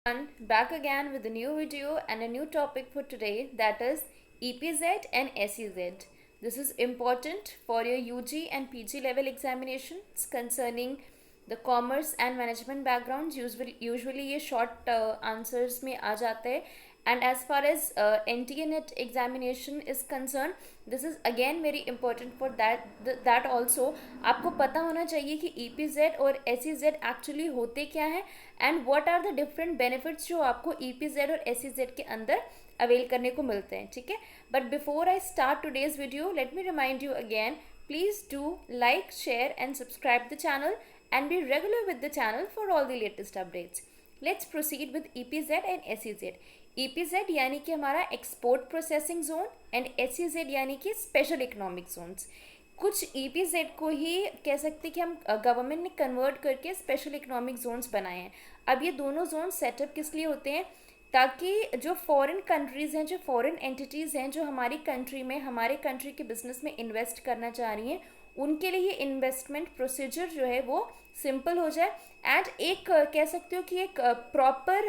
everyone, back again with a new video and a new topic for today, that is EPZ and SEZ. This is important for your UG and PG level examinations concerning the commerce and management backgrounds. Usually ये short answers में आ जाते हैं. And as far as NTA NET examination is concerned, this is again very important for that also. आपको पता होना चाहिए कि EPZ और SEZ एक्चुअली होते क्या हैं and what are the different benefits जो आपको EPZ और SEZ के अंदर अवेल करने को मिलते हैं. ठीक है, but before I start today's video, let me remind you again, please do like, share and subscribe the channel and be regular with the channel for all the latest updates. Let's proceed with EPZ and SEZ. EPZ यानी कि हमारा export processing zone and SEZ यानी कि special economic Jones. कुछ EPZ को ही कह सकते कि हम गवर्नमेंट ने कन्वर्ट करके स्पेशल इकोनॉमिक जोन्स बनाए हैं. अब ये दोनों जोन सेटअप किस लिए होते हैं? ताकि जो फॉरेन कंट्रीज़ हैं, जो फॉरेन एंटिटीज़ हैं, जो हमारी कंट्री में हमारे कंट्री के बिजनेस में इन्वेस्ट करना चाह रही हैं, उनके लिए इन्वेस्टमेंट प्रोसीजर जो है वो सिंपल हो जाए एंड एक कह सकते हो कि एक प्रॉपर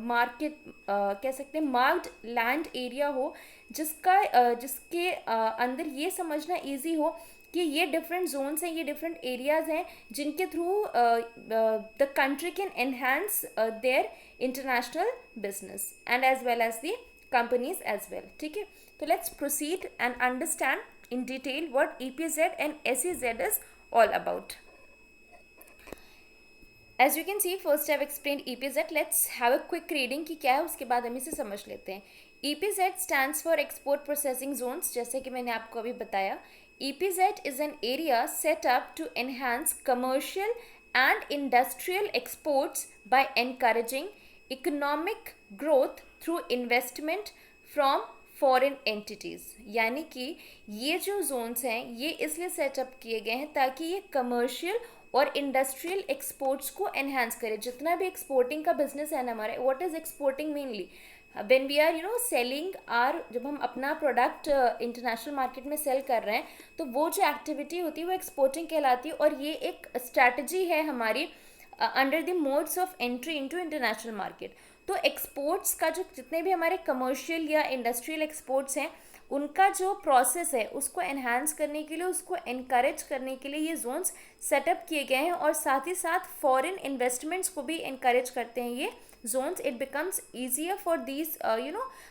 मार्केट कह सकते हैं मार्क्ड लैंड एरिया हो जिसके अंदर ये समझना इजी हो कि ये डिफरेंट जोन्स हैं, ये डिफरेंट एरियाज़ हैं जिनके through the country can enhance their international business and as well as the companies as well. ठीक है, तो let's proceed and understand in detail what EPZ and SEZ is all about. As you can see, first I've explained EPZ. Let's have a quick reading कि क्या है, उसके बाद हम इसे समझ लेते हैं. EPZ stands for Export Processing Zones. जैसे कि मैंने आपको अभी बताया, EPZ is an area set up to enhance commercial and industrial exports by encouraging economic growth through investment from foreign entities. यानी कि ये जो जोन्स हैं ये इसलिए सेटअप किए गए हैं ताकि ये कमर्शियल और इंडस्ट्रियल एक्सपोर्ट्स को एनहांस करे. जितना भी एक्सपोर्टिंग का बिजनेस है ना हमारे, what is exporting mainly? When we are selling are, जब हम अपना प्रोडक्ट इंटरनेशनल मार्केट में सेल कर रहे हैं तो वो जो एक्टिविटी होती है वो एक्सपोर्टिंग कहलाती है. और ये एक स्ट्रैटेजी है हमारी under the modes of entry into international market. तो एक्सपोर्ट्स का जो जितने भी हमारे कमर्शियल या इंडस्ट्रियल एक्सपोर्ट्स हैं उनका जो प्रोसेस है उसको एनहांस करने के लिए, उसको इनकरेज करने के लिए ये जोन्स सेटअप किए गए हैं. और साथ ही साथ फॉरेन इन्वेस्टमेंट्स को भी इनकरेज करते हैं ये zones. It becomes easier for these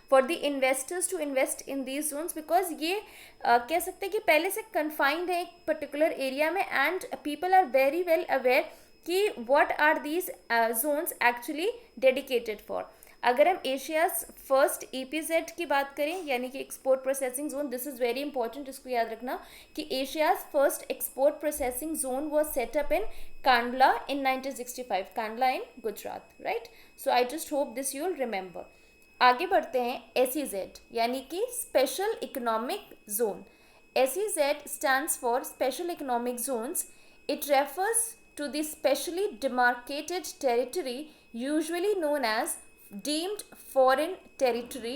for the investors to invest in these zones because ये कह सकते हैं कि पहले से confined है एक particular area में and people are very well aware कि what are these zones actually dedicated for. अगर हम एशियाज फर्स्ट EPZ की बात करें यानी कि export processing zone, this is very important, इसको याद रखना कि Asia's first export processing zone was setup in Kandla in 1965, Kandla in Gujarat, right. So I just hope this you will remember. आगे बढ़ते हैं SEZ यानी कि special economic zone. SEZ stands for special economic Jones. It refers to the specially demarcated territory usually known as deemed foreign territory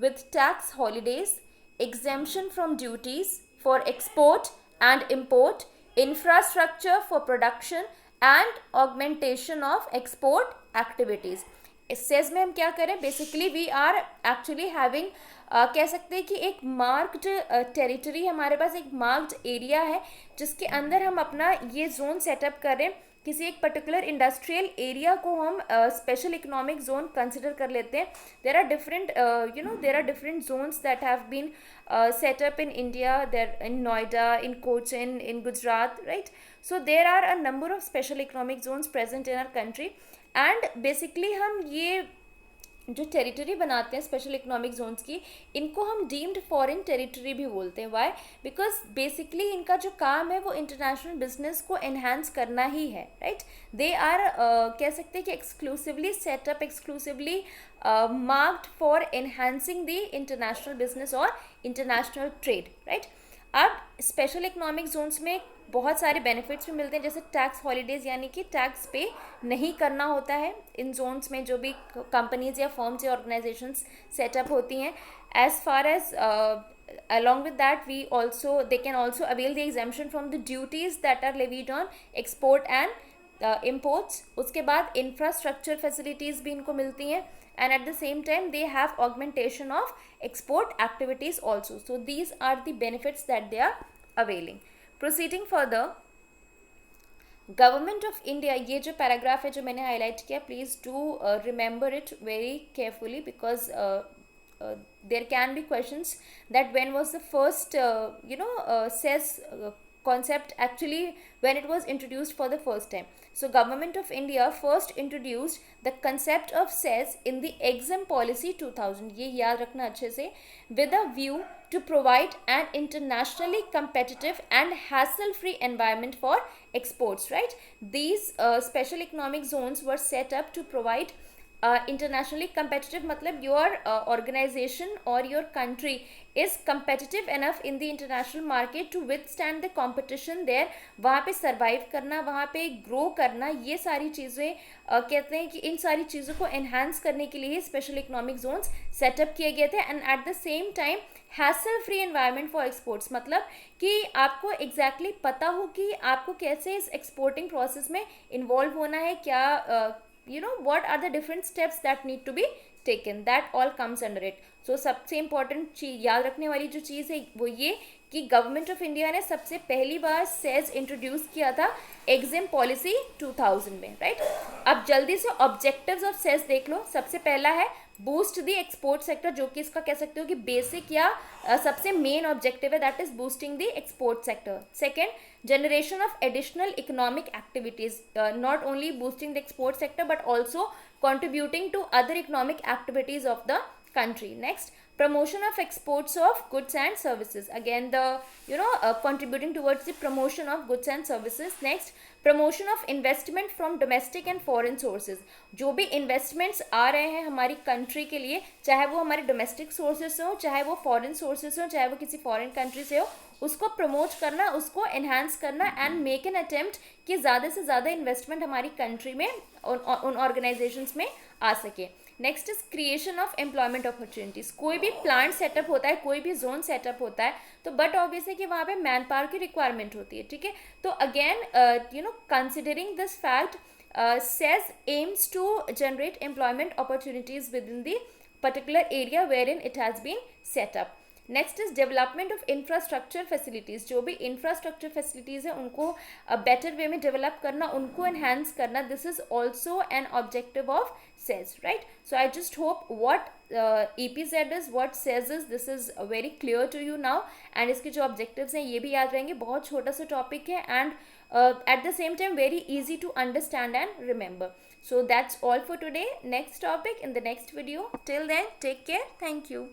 with tax holidays, exemption from duties for export and import, infrastructure for production and augmentation of export activities. इस SEZ में हम क्या करें, basically we are actually having कह सकते हैं कि एक मार्क्ड टेरिटरी, हमारे पास एक मार्क्ड एरिया है जिसके अंदर हम अपना ये जोन सेटअप कर रहे हैं. किसी एक पर्टिकुलर इंडस्ट्रियल एरिया को हम स्पेशल इकोनॉमिक जोन कंसिडर कर लेते हैं. There are different there are different zones that have been set up in India, there in Noida, in Cochin, in Gujarat, right. So there are a number of special economic zones present in our country and basically हम ये जो territory बनाते हैं special economic Jones की, इनको हम deemed foreign territory भी बोलते हैं. वाई? बिकॉज बेसिकली इनका जो काम है वो इंटरनेशनल बिजनेस को एनहांस करना ही है, राइट. दे आर कह सकते हैं कि exclusively setup, exclusively marked for enhancing the international business और इंटरनेशनल ट्रेड, राइट. अब स्पेशल इकोनॉमिक जोन्स में बहुत सारे बेनिफिट्स भी मिलते हैं, जैसे टैक्स हॉलीडेज यानी कि टैक्स पे नहीं करना होता है इन जोन्स में जो भी कंपनीज या फर्म्स या ऑर्गेनाइजेशंस सेटअप होती हैं. As far as along with that they can also avail the exemption from the duties that are levied on export and imports, उसके बाद इंफ्रास्ट्रक्चर फैसिलिटीज़ भी इनको मिलती हैं, and at the same time they have augmentation of export activities also. So these are the benefits that they are availing. Proceeding further, government of India, ये जो paragraph है जो मैंने हाईलाइट किया, please do remember it very carefully because there can be questions that when was the first cess concept actually when it was introduced for the first time. So government of India first introduced the concept of cess in the exim policy 2000, ये याद रखना अच्छे से, with a view to provide an internationally competitive and hassle free environment for exports, right? These special economic zones were set up to provide internationally competitive, मतलब your organization or your country is competitive enough in the international market to withstand the competition there. वहाँ पे survive करना, वहाँ पे grow करना, ये सारी चीज़ें कहते हैं कि इन सारी चीज़ों को enhance करने के लिए special economic zones set up किए गए थे. and at the same time hassle free environment for exports, मतलब कि आपको exactly पता हो कि आपको कैसे इस exporting process में involve होना है, क्या what are the different steps that need to be taken, that all comes under it. So सबसे important चीज याद रखने वाली जो चीज़ है वो ये कि गवर्नमेंट ऑफ इंडिया ने सबसे पहली बार सेज इंट्रोड्यूस किया था एग्जिम पॉलिसी 2000 में, राइट? अब जल्दी से ऑब्जेक्टिव्स ऑफ सेज देख लो. सबसे पहला है बूस्ट द एक्सपोर्ट सेक्टर, जो कि इसका कह सकते हो कि बेसिक या सबसे मेन ऑब्जेक्टिव है, that is boosting the export sector. Second, generation of additional economic activities, not only boosting the export sector but also contributing to other economic activities of the country. Next, promotion of exports of goods and services, again the contributing towards the promotion of goods and services. Next, promotion of investment from domestic and foreign sources, जो भी investments आ रहे हैं हमारी country के लिए, चाहे वो हमारे डोमेस्टिक सोर्सेज से हो, चाहे वो फॉरेन सोर्सेज हो, चाहे वो किसी फॉरेन कंट्री से हो, उसको प्रमोट करना, उसको एनहांस करना एंड मेक एन अटेम्प्ट कि ज़्यादा से ज़्यादा इन्वेस्टमेंट हमारी कंट्री में उन ऑर्गेनाइजेशंस में आ सके. Next is creation of employment opportunities. कोई भी प्लांट सेटअप होता है, कोई भी जोन सेटअप होता है, तो बट ऑब्वियस है कि वहाँ पे मैन पावर की रिक्वायरमेंट होती है, ठीक है? तो again considering this fact, SEZ aims to generate employment opportunities within the particular area wherein it has been set up. Next is development of infrastructure facilities. जो भी infrastructure facilities है उनको better way में develop करना, उनको enhance करना, this is also an objective of SEZ, right? So I just hope what EPZ is, what SEZ is, this is very clear to you now. And इसके जो objectives हैं ये भी याद रहेंगे. बहुत छोटा सा टॉपिक है and at the same time very easy to understand and remember. So that's all for today. Next topic in the next video. Till then, take care. Thank you.